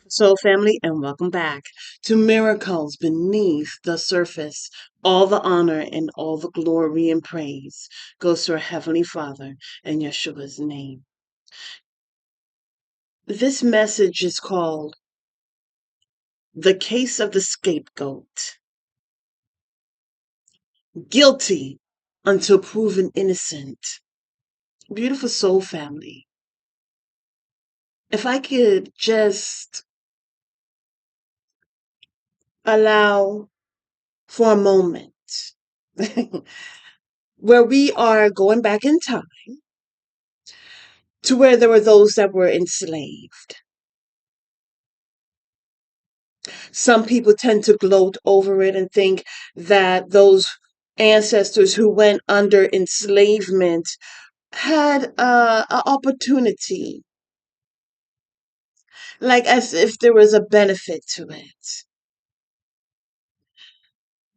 Soul family, and welcome back to Miracles Beneath the Surface. All the honor and all the glory and praise goes to our Heavenly Father in Yeshua's name. This message is called The Case of the Scapegoat. Guilty until proven innocent. Beautiful soul family. If I could just allow for a moment where we are going back in time to where there were those that were enslaved. Some people tend to gloat over it and think that those ancestors who went under enslavement had an opportunity, like as if there was a benefit to it.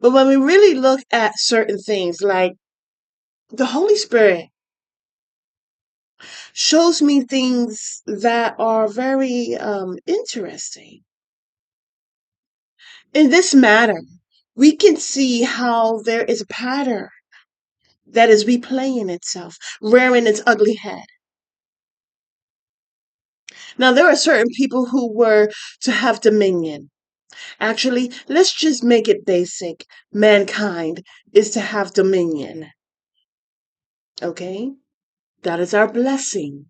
But when we really look at certain things, like the Holy Spirit shows me things that are very interesting. In this matter, we can see how there is a pattern that is replaying itself, rearing its ugly head. Now, there are certain people who were to have dominion. Actually, let's just make it basic. Mankind is to have dominion. Okay? That is our blessing.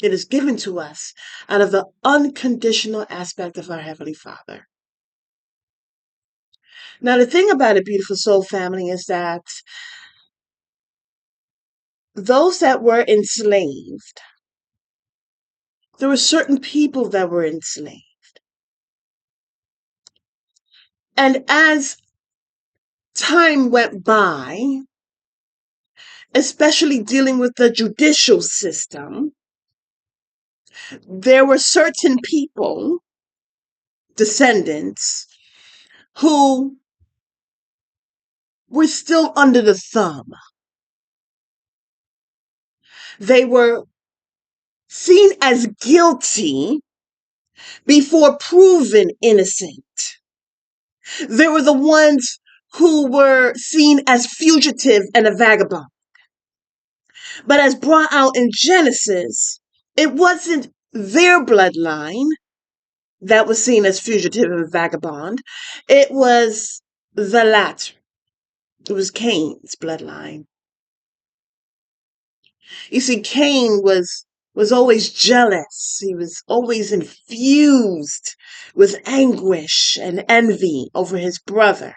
It is given to us out of the unconditional aspect of our Heavenly Father. Now, the thing about it, beautiful soul family, is that those that were enslaved, there were certain people that were enslaved. And as time went by, especially dealing with the judicial system, there were certain people, descendants, who were still under the thumb. They were seen as guilty before proven innocent. They were the ones who were seen as fugitive and a vagabond. But as brought out in Genesis, it wasn't their bloodline that was seen as fugitive and vagabond. It was the latter. It was Cain's bloodline. You see, Cain was always jealous. He was always infused with anguish and envy over his brother,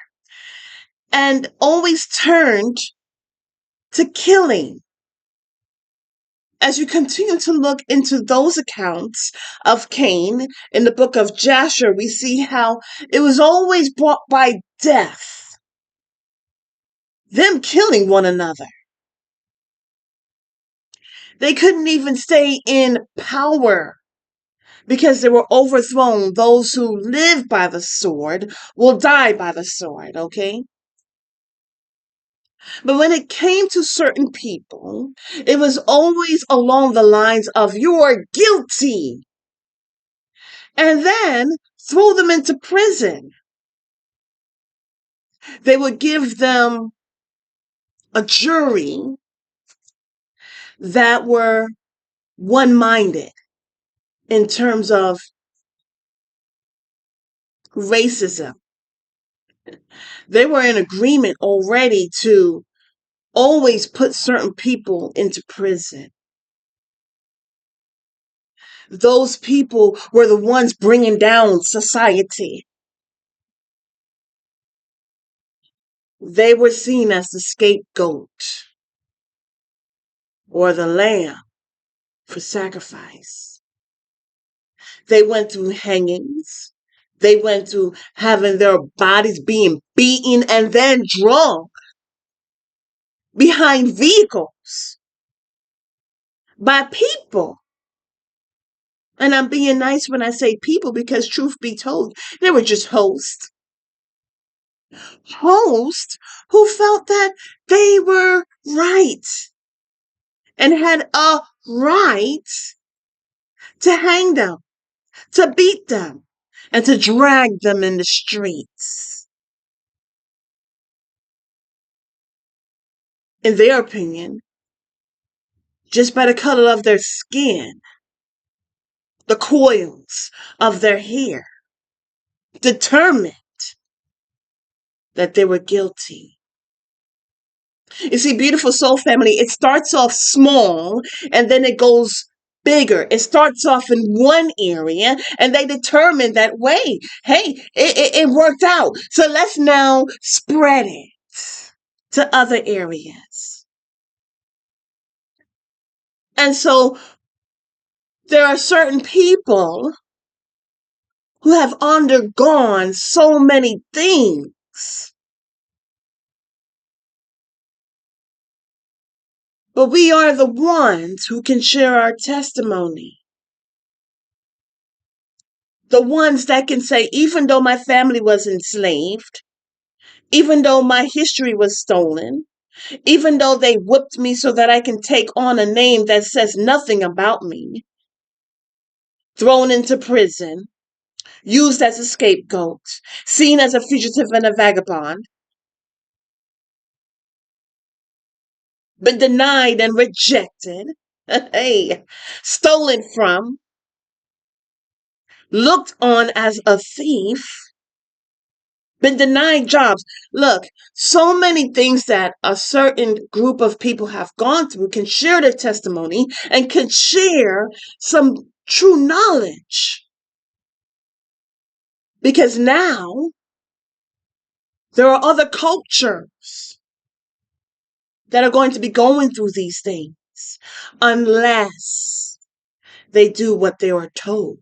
and always turned to killing. As you continue to look into those accounts of Cain in the book of Jasher, we see how it was always brought by death, them killing one another. They couldn't even stay in power because they were overthrown. Those who live by the sword will die by the sword, okay? But when it came to certain people, it was always along the lines of, you're guilty. And then throw them into prison. They would give them a jury that were one-minded in terms of racism. They were in agreement already to always put certain people into prison. Those people were the ones bringing down society. They were seen as the scapegoat or the lamb for sacrifice. They went through hangings. They went through having their bodies being beaten and then drawn behind vehicles by people. And I'm being nice when I say people, because truth be told, they were just hosts. Hosts who felt that they were right and had a right to hang them, to beat them, and to drag them in the streets. In their opinion, just by the color of their skin, the coils of their hair, determined that they were guilty. You see, beautiful soul family, it starts off small and then it goes bigger. It starts off in one area and they determine that, way, hey, it worked out. So let's now spread it to other areas. And so there are certain people who have undergone so many things. But we are the ones who can share our testimony. The ones that can say, even though my family was enslaved, even though my history was stolen, even though they whipped me so that I can take on a name that says nothing about me, thrown into prison, used as a scapegoat, seen as a fugitive and a vagabond, been denied and rejected, hey, stolen from, looked on as a thief, been denied jobs. Look, so many things that a certain group of people have gone through can share their testimony and can share some true knowledge. Because now there are other cultures that are going to be going through these things unless they do what they are told.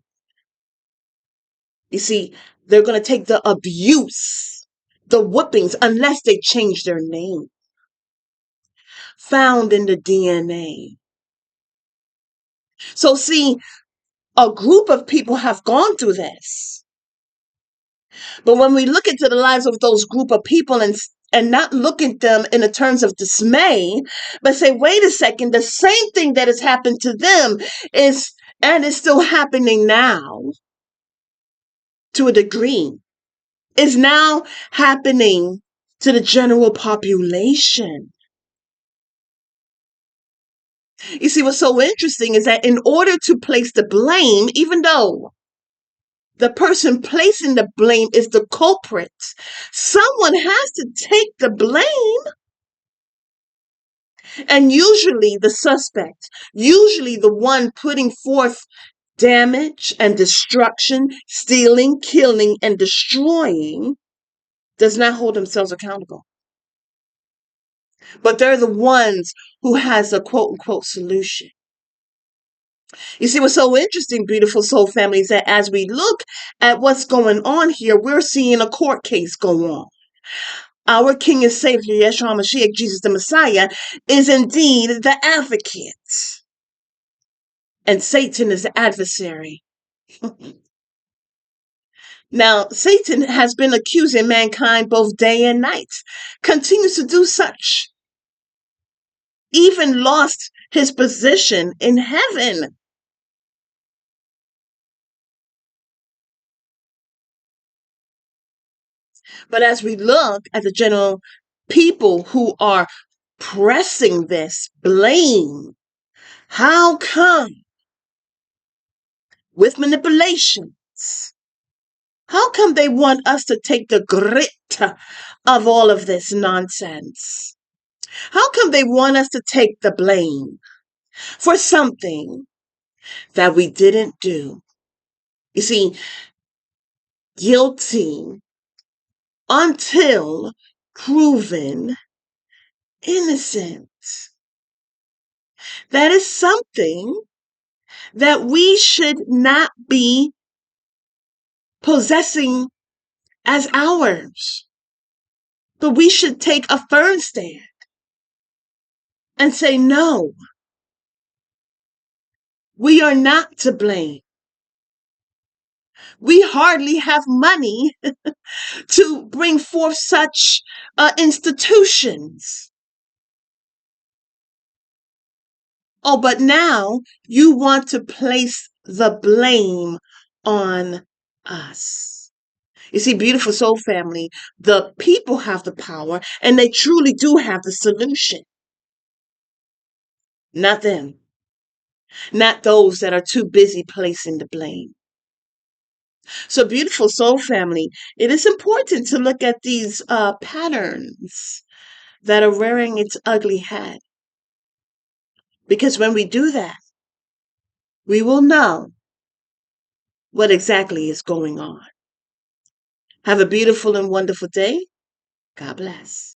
You see, they're going to take the abuse, the whippings, unless they change their name, found in the DNA. So see, a group of people have gone through this. But when we look into the lives of those group of people and not look at them in the terms of dismay, but say, wait a second, the same thing that has happened to them is still happening now to a degree, is now happening to the general population. You see, what's so interesting is that in order to place the blame, even though the person placing the blame is the culprit, someone has to take the blame. And usually the suspect, usually the one putting forth damage and destruction, stealing, killing, and destroying, does not hold themselves accountable. But they're the ones who has a quote-unquote solution. You see, what's so interesting, beautiful soul family, is that as we look at what's going on here, we're seeing a court case go on. Our King and Savior, Yeshua Mashiach, Jesus the Messiah, is indeed the advocate. And Satan is the adversary. Now, Satan has been accusing mankind both day and night, continues to do such. Even lost his position in heaven. But as we look at the general people who are pressing this blame, how come with manipulations? How come they want us to take the grit of all of this nonsense? How come they want us to take the blame for something that we didn't do? You see, guilty until proven innocent. That is something that we should not be possessing as ours. But we should take a firm stand and say, no, we are not to blame. We hardly have money to bring forth such institutions. Oh, but now you want to place the blame on us. You see, beautiful soul family, the people have the power and they truly do have the solution. Not them. Not those that are too busy placing the blame. So, beautiful soul family, it is important to look at these patterns that are rearing its ugly head. Because when we do that, we will know what exactly is going on. Have a beautiful and wonderful day. God bless.